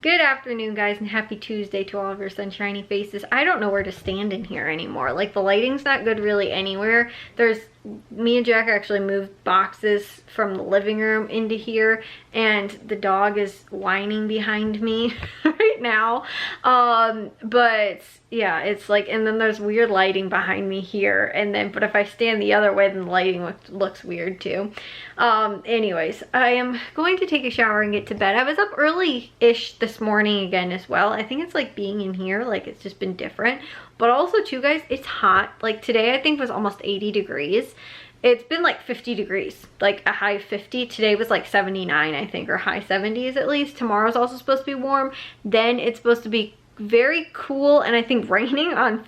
Good afternoon, guys, and happy Tuesday to all of your sunshiny faces. I don't know where to stand in here anymore. Like, the lighting's not good really anywhere. Me and Jack actually moved boxes from the living room into here, and the dog is whining behind me right now. But yeah, it's like, and then there's weird lighting behind me here, but if I stand the other way, then the lighting looks weird too. Anyways, I am going to take a shower and get to bed. I was up early-ish this morning again as well. I think it's like being in here, like it's just been different. But also too, guys, it's hot. Like today I think was almost 80 degrees. It's been like 50 degrees, like a high 50. Today was like 79, I think, or high 70s at least. Tomorrow's also supposed to be warm. Then it's supposed to be very cool and I think raining on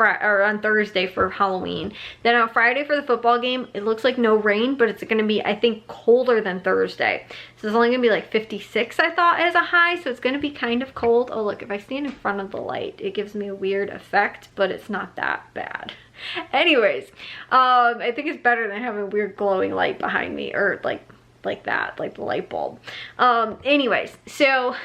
Thursday for Halloween. Then on Friday for the football game, it looks like no rain, but it's gonna be, I think, colder than Thursday. So it's only gonna be like 56, I thought, as a high, so it's gonna be kind of cold. Oh look, if I stand in front of the light, it gives me a weird effect, but it's not that bad. Anyways, I think it's better than having a weird glowing light behind me, or like that, like the light bulb. Anyways, so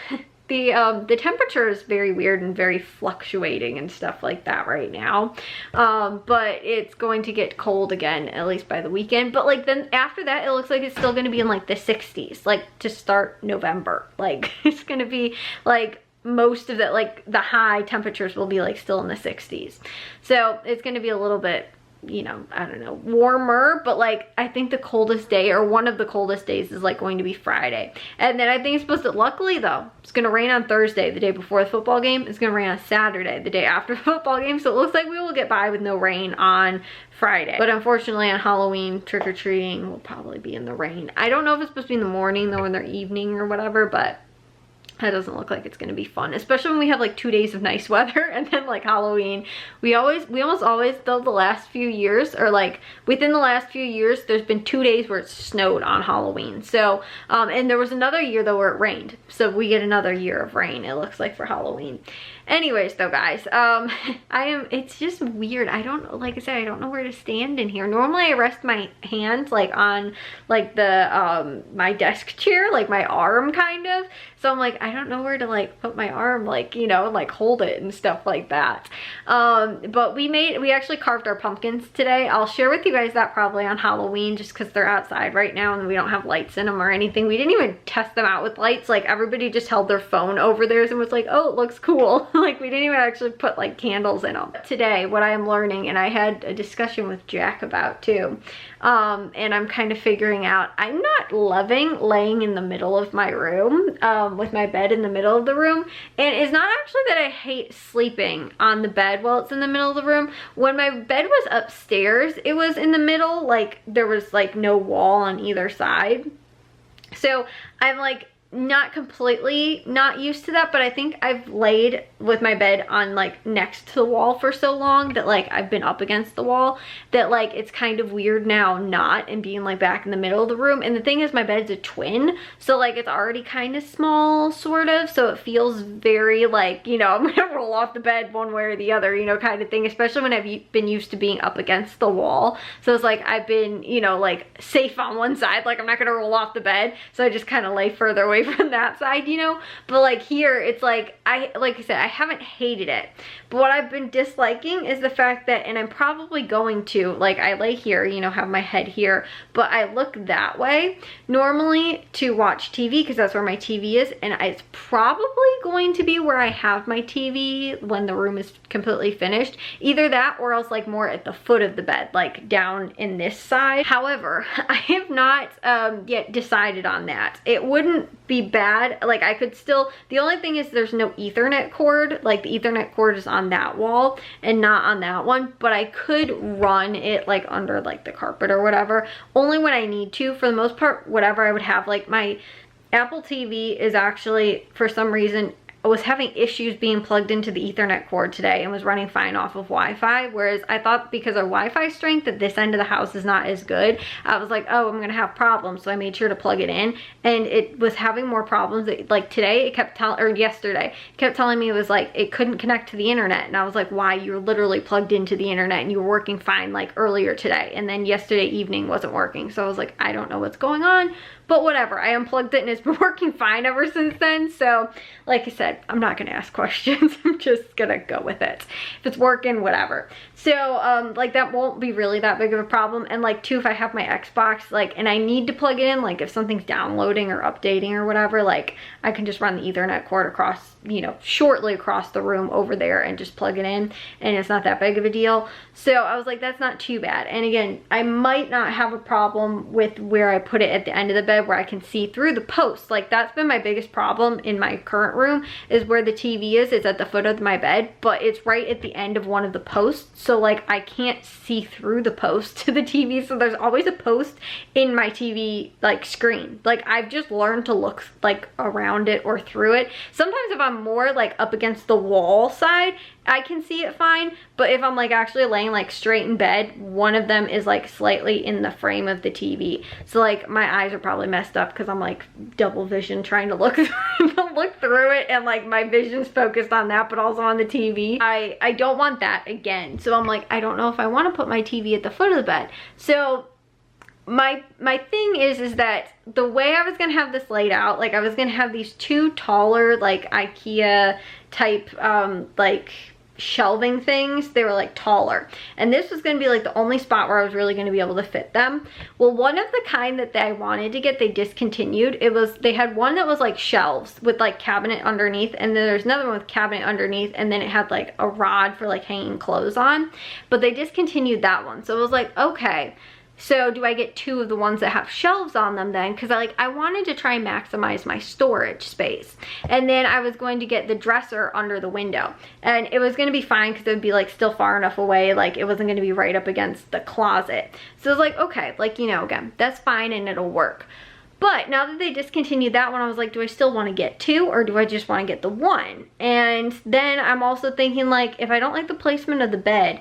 the temperature is very weird and very fluctuating and stuff like that right now. But it's going to get cold again, at least by the weekend. But like then after that, it looks like it's still going to be in like the 60s, like to start November. Like it's going to be like most of it, like the high temperatures will be like still in the 60s. So it's going to be a little bit, you know, I don't know, warmer, but like I think the coldest day, or one of the coldest days, is like going to be Friday. And then I think it's supposed to, luckily though, it's gonna rain on Thursday, the day before the football game. It's gonna rain on Saturday, the day after the football game. So it looks like we will get by with no rain on Friday. But unfortunately on Halloween, trick-or-treating will probably be in the rain. I don't know if it's supposed to be in the morning though, in the evening or whatever, but that doesn't look like it's gonna be fun, especially when we have like 2 days of nice weather and then like Halloween. We almost always, though, the last few years, or like within the last few years, there's been 2 days where it snowed on Halloween. So, and there was another year though where it rained. So we get another year of rain, it looks like, for Halloween. Anyways though, guys, it's just weird. I don't, like I said, I don't know where to stand in here. Normally I rest my hands like on like the, my desk chair, like my arm kind of. So I'm like, I don't know where to like put my arm, like, you know, like hold it and stuff like that. But we actually carved our pumpkins today. I'll share with you guys that probably on Halloween, just because they're outside right now and we don't have lights in them or anything. We didn't even test them out with lights. Like everybody just held their phone over theirs and was like, oh, it looks cool. Like we didn't even actually put like candles in them. Today, what I am learning, and I had a discussion with Jack about too, and I'm kind of figuring out, I'm not loving laying in the middle of my room, with my bed in the middle of the room. And it's not actually that I hate sleeping on the bed while it's in the middle of the room. When my bed was upstairs, it was in the middle, like there was like no wall on either side. So I'm like not completely not used to that, but I think I've laid with my bed on like next to the wall for so long that like I've been up against the wall that like it's kind of weird now not, and being like back in the middle of the room. And the thing is, my bed's a twin, so like it's already kind of small sort of, so it feels very like, you know, I'm gonna roll off the bed one way or the other, you know, kind of thing, especially when I've been used to being up against the wall. So it's like I've been, you know, like safe on one side, like I'm not gonna roll off the bed, so I just kind of lay further away from that side, you know. But like here, it's like like I said, I haven't hated it, but what I've been disliking is the fact that, and I'm probably going to, like, I lay here, you know, have my head here, but I look that way normally to watch TV because that's where my TV is, and it's probably going to be where I have my TV when the room is completely finished. Either that, or else like more at the foot of the bed, like down in this side. However, I have not yet decided on that. It wouldn't be bad. Like I could still, the only thing is there's no Ethernet cord. Like the Ethernet cord is on that wall and not on that one, but I could run it like under like the carpet or whatever, only when I need to. For the most part, whatever I would have, like my Apple TV is actually, for some reason, I was having issues being plugged into the Ethernet cord today and was running fine off of Wi-Fi, whereas I thought because our Wi-Fi strength at this end of the house is not as good, I was like, oh, I'm gonna have problems, so I made sure to plug it in, and it was having more problems. Like today, it kept telling, or yesterday, it kept telling me it was like it couldn't connect to the internet, and I was like, why? You're literally plugged into the internet and you were working fine like earlier today, and then yesterday evening wasn't working. So I was like, I don't know what's going on, but whatever. I unplugged it and it's been working fine ever since then. So like I said, again, I'm not gonna ask questions. I'm just gonna go with it. If it's working, whatever. So like that won't be really that big of a problem. And like too, if I have my Xbox like and I need to plug it in, like if something's downloading or updating or whatever, like I can just run the Ethernet cord across, you know, shortly across the room over there and just plug it in, and it's not that big of a deal. So I was like, that's not too bad. And again, I might not have a problem with where I put it at the end of the bed where I can see through the posts. Like that's been my biggest problem in my current room, is where the TV is. It's at the foot of my bed, but it's right at the end of one of the posts. So like I can't see through the post to the TV. So there's always a post in my TV like screen. Like I've just learned to look like around it or through it. Sometimes if I'm more like up against the wall side, I can see it fine, but if I'm like actually laying like straight in bed, one of them is like slightly in the frame of the TV. So like my eyes are probably messed up because I'm like double vision trying to look through it, and like my vision's focused on that but also on the TV. I don't want that again. So I'm like, I don't know if I want to put my TV at the foot of the bed. So my thing is that the way I was gonna have this laid out, like I was gonna have these two taller like IKEA type like shelving things. They were like taller, and this was going to be like the only spot where I was really going to be able to fit them. Well, one of the kind that I wanted to get, they discontinued. They had one that was like shelves with like cabinet underneath, and then there's another one with cabinet underneath, and then it had like a rod for like hanging clothes on, but they discontinued that one. So it was like, okay, so do I get two of the ones that have shelves on them then? Because I wanted to try and maximize my storage space. And then I was going to get the dresser under the window. And it was going to be fine because it would be like still far enough away. Like it wasn't going to be right up against the closet. So I was like, okay, like, you know, again, that's fine and it'll work. But now that they discontinued that one, I was like, do I still want to get two, or do I just want to get the one? And then I'm also thinking, like, if I don't like the placement of the bed,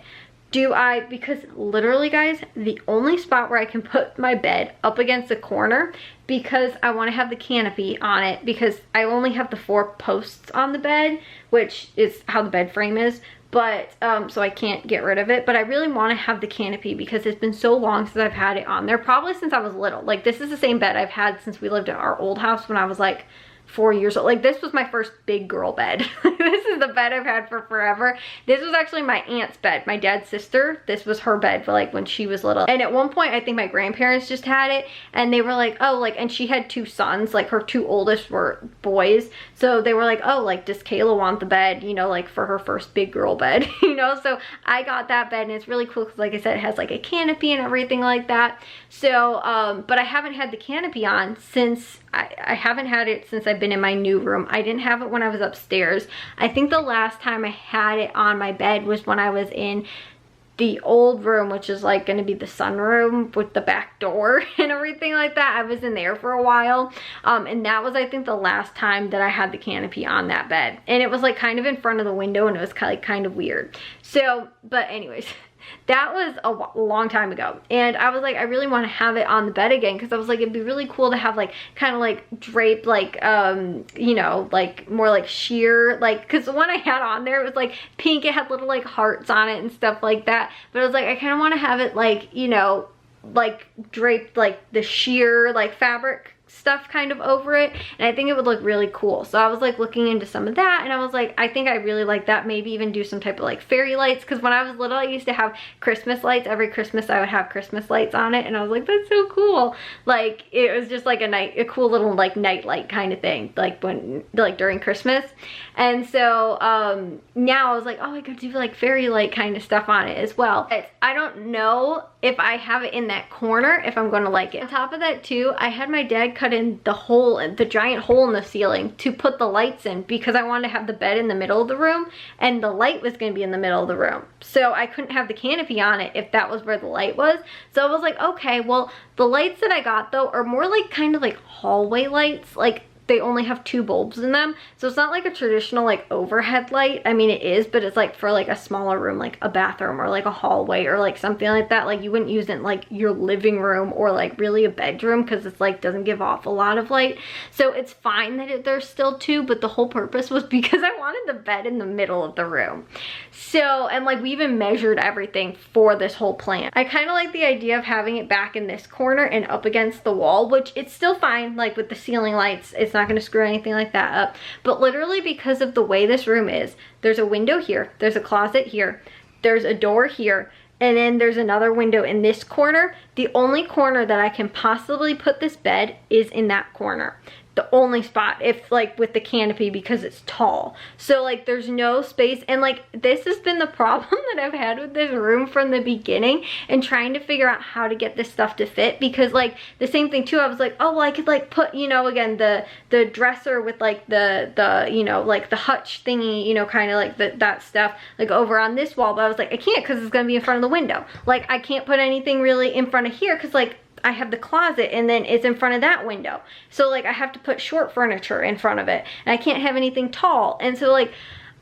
because literally guys, the only spot where I can put my bed up against the corner, because I want to have the canopy on it, because I only have the 4 posts on the bed, which is how the bed frame is, but so I can't get rid of it. But I really want to have the canopy because it's been so long since I've had it on there, probably since I was little. Like this is the same bed I've had since we lived at our old house when I was like 4 years old. Like this was my first big girl bed. This is the bed I've had for forever. This was actually my aunt's bed, my dad's sister. This was her bed for like when she was little. And at one point I think my grandparents just had it, and they were like, oh, like, and she had 2 sons, like her 2 oldest were boys, so they were like, oh, like, does Kayla want the bed, you know, like for her first big girl bed, you know? So I got that bed, and it's really cool because like I said, it has like a canopy and everything like that. So but I haven't had the canopy on since I haven't had it since I've been in my new room. I didn't have it when I was upstairs. I think the last time I had it on my bed was when I was in the old room, which is like going to be the sunroom with the back door and everything like that. I was in there for a while, and that was, I think, the last time that I had the canopy on that bed, and it was like kind of in front of the window, and it was kind of weird. So, but anyways, that was a long time ago, and I was like, I really want to have it on the bed again, because I was like, it'd be really cool to have like kind of like draped, like you know, like more like sheer, like, because the one I had on there, it was like pink, it had little like hearts on it and stuff like that, but I was like, I kind of want to have it like, you know, like draped like the sheer like fabric stuff kind of over it, and I think it would look really cool. So I was like looking into some of that, and I was like, I think I really like that. Maybe even do some type of like fairy lights, because when I was little I used to have Christmas lights. Every Christmas I would have Christmas lights on it, and I was like, that's so cool. Like it was just like a cool little like night light kind of thing, like when like during Christmas. And so now I was like, oh, I could do like fairy light kind of stuff on it as well. But I don't know if I have it in that corner if I'm going to like it. On top of that too, I had my dad cut in the giant hole in the ceiling to put the lights in, because I wanted to have the bed in the middle of the room and the light was going to be in the middle of the room. So I couldn't have the canopy on it if that was where the light was. So I was like, okay, well, the lights that I got though are more like kind of like hallway lights. Like they only have 2 bulbs in them, so it's not like a traditional like overhead light. I mean, it is, but it's like for like a smaller room, like a bathroom or like a hallway or like something like that. Like you wouldn't use it in like your living room or like really a bedroom, because it's like doesn't give off a lot of light. So it's fine that there's still 2, but the whole purpose was because I wanted the bed in the middle of the room. So, and like we even measured everything for this whole plan. I kind of like the idea of having it back in this corner and up against the wall, which it's still fine, like with the ceiling lights. It's not going to screw anything like that up. But literally because of the way this room is, there's a window here, there's a closet here, there's a door here, and then there's another window in this corner. The only corner that I can possibly put this bed is in that corner. The only spot, if like with the canopy, because it's tall. So like there's no space, and like this has been the problem that I've had with this room from the beginning, and trying to figure out how to get this stuff to fit. Because like the same thing too, I was like, oh well, I could like put, you know, again the dresser with like the you know, like the hutch thingy, you know, kind of like that stuff like over on this wall. But I was like, I can't, because it's gonna be in front of the window. Like I can't put anything really in front of here, because like I have the closet and then it's in front of that window. So like I have to put short furniture in front of it, and I can't have anything tall. And so like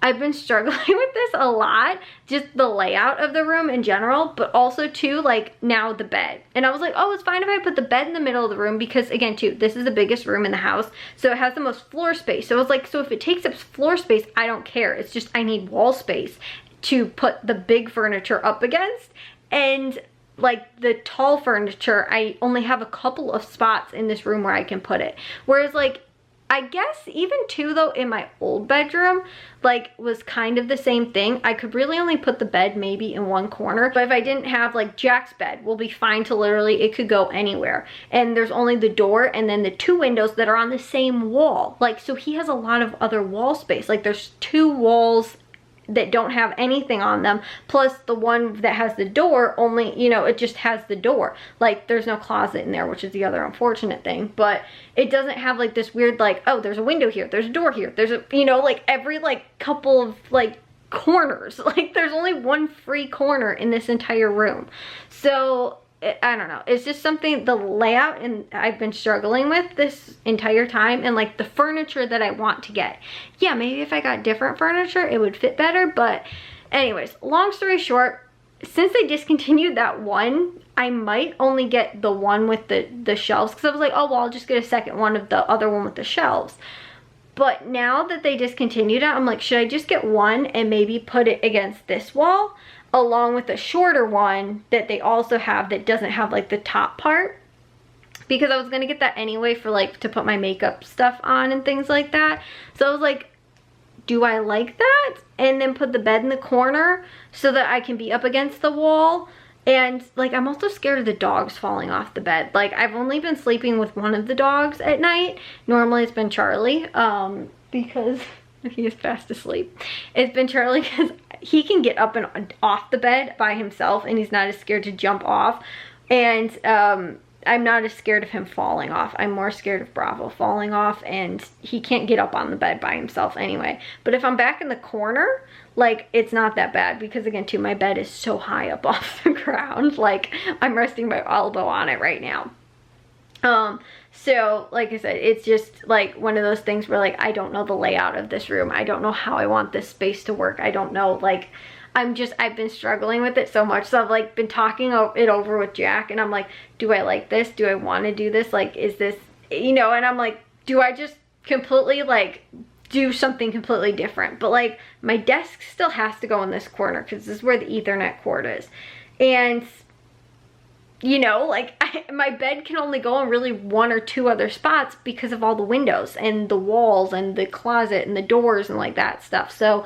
I've been struggling with this a lot, just the layout of the room in general, but also too like now the bed. And I was like, oh, it's fine if I put the bed in the middle of the room, because again too, this is the biggest room in the house, so it has the most floor space. So I was like, so if it takes up floor space, I don't care. It's just I need wall space to put the big furniture up against. And like the tall furniture, I only have a couple of spots in this room where I can put it. Whereas like, I guess even too though, in my old bedroom, like was kind of the same thing. I could really only put the bed maybe in one corner, but if I didn't have like Jack's bed will be fine to literally, it could go anywhere. And there's only the door and then the two windows that are on the same wall. Like, so he has a lot of other wall space. Like there's two walls that don't have anything on them, plus the one that has the door only, you know, it just has the door. Like there's no closet in there, which is the other unfortunate thing. But it doesn't have like this weird like, oh, there's a window here, there's a door here, there's a, you know, like every like couple of like corners. Like there's only one free corner in this entire room. So I don't know, it's just something, the layout, and I've been struggling with this entire time, and like the furniture that I want to get. Yeah, maybe if I got different furniture it would fit better. But anyways, long story short, since they discontinued that one, I might only get the one with the shelves, because I was like, oh well, I'll just get a second one of the other one with the shelves. But now that they discontinued it, I'm like, should I just get one and maybe put it against this wall along with a shorter one that they also have that doesn't have like the top part? Because I was gonna get that anyway for like to put my makeup stuff on and things like that. So I was like, do I like that? And then put the bed in the corner so that I can be up against the wall. And like, I'm also scared of the dogs falling off the bed. Like I've only been sleeping with one of the dogs at night. Normally it's been Charlie, because he is fast asleep. It's been Charlie because he can get up and off the bed by himself, and he's not as scared to jump off. And I'm not as scared of him falling off. I'm more scared of Bravo falling off, and he can't get up on the bed by himself anyway. But if I'm back in the corner, like it's not that bad, because again too, my bed is so high up off the ground. Like I'm resting my elbow on it right now. So like I said, it's just like one of those things where like I don't know the layout of this room. I don't know how I want this space to work. I don't know, like I've been struggling with it so much. So I've like been talking it over with Jack, and I'm like, do I like this? Do I want to do this? Like, is this, you know, and I'm like, do I just completely like do something completely different? But like my desk still has to go in this corner, because this is where the Ethernet cord is. And you know, like my bed can only go in really one or two other spots because of all the windows and the walls and the closet and the doors and like that stuff. So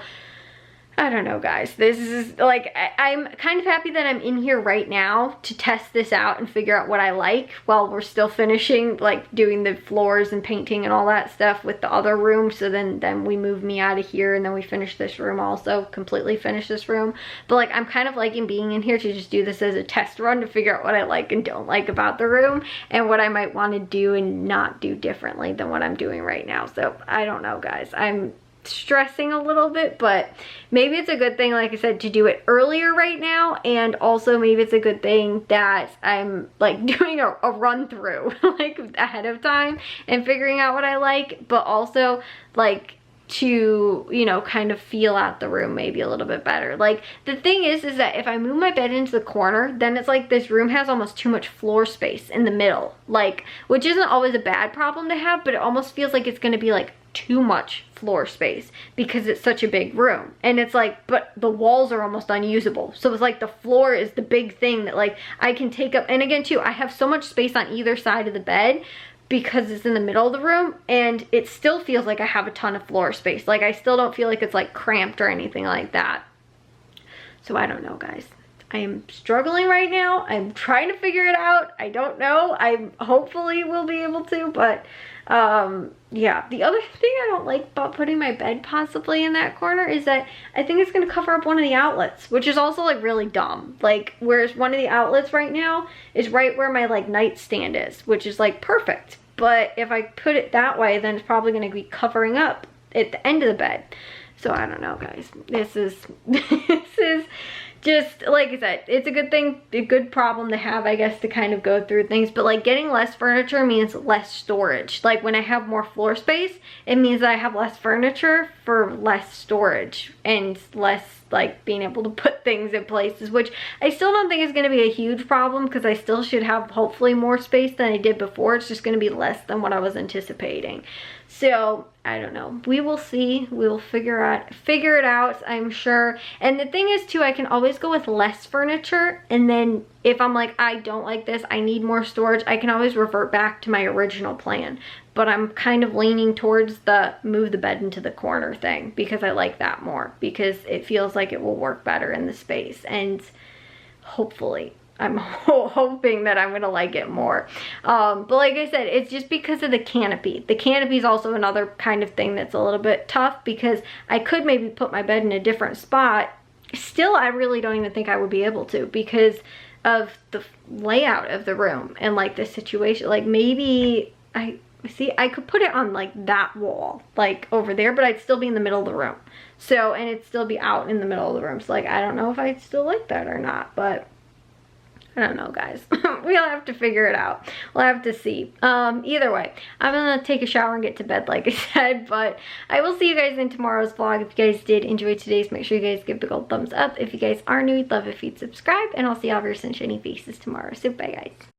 I don't know, guys. This is like, I'm kind of happy that I'm in here right now to test this out and figure out what I like while we're still finishing, like doing the floors and painting and all that stuff with the other room. So then we move me out of here, and then we finish this room also, completely finish this room. But like, I'm kind of liking being in here to just do this as a test run to figure out what I like and don't like about the room, and what I might want to do and not do differently than what I'm doing right now. So I don't know, guys. I'm stressing a little bit, but maybe it's a good thing, like I said, to do it earlier right now. And also maybe it's a good thing that I'm like doing a run through like ahead of time and figuring out what I like, but also like to, you know, kind of feel out the room maybe a little bit better. Like the thing is that if I move my bed into the corner, then it's like this room has almost too much floor space in the middle, like, which isn't always a bad problem to have, but it almost feels like it's going to be like too much floor space because it's such a big room. And it's like, but the walls are almost unusable. So it's like the floor is the big thing that like I can take up. And again too, I have so much space on either side of the bed, because it's in the middle of the room, and it still feels like I have a ton of floor space. Like I still don't feel like it's like cramped or anything like that. So I don't know, guys. I am struggling right now. I'm trying to figure it out. I don't know. I hopefully will be able to, but yeah. The other thing I don't like about putting my bed possibly in that corner is that I think it's gonna cover up one of the outlets, which is also like really dumb. Like, whereas one of the outlets right now is right where my like nightstand is, which is like perfect. But if I put it that way, then it's probably gonna be covering up at the end of the bed. So I don't know, guys. This is just, like I said, it's a good thing, a good problem to have, I guess, to kind of go through things. But like getting less furniture means less storage. Like when I have more floor space, it means that I have less furniture for less storage and less like being able to put things in places, which I still don't think is going to be a huge problem, because I still should have hopefully more space than I did before. It's just going to be less than what I was anticipating. So I don't know. We will see. We will figure it out, I'm sure. And the thing is too, I can always go with less furniture, and then if I'm like, I don't like this, I need more storage, I can always revert back to my original plan. But I'm kind of leaning towards the move the bed into the corner thing, because I like that more, because it feels like it will work better in the space. And hopefully, I'm hoping that I'm gonna like it more. But like I said, it's just because of the canopy. The canopy is also another kind of thing that's a little bit tough, because I could maybe put my bed in a different spot. Still, I really don't even think I would be able to, because of the layout of the room and like the situation. Like maybe I could put it on like that wall, like over there, but I'd still be in the middle of the room. So, and it'd still be out in the middle of the room. So like, I don't know if I'd still like that or not, but I don't know, guys. We'll have to figure it out. We'll have to see. Either way, I'm gonna take a shower and get to bed, like I said, but I will see you guys in tomorrow's vlog. If you guys did enjoy today's, make sure you guys give the gold thumbs up. If you guys are new, we'd love if you'd subscribe, and I'll see all of your sunshiny faces tomorrow. So bye, guys.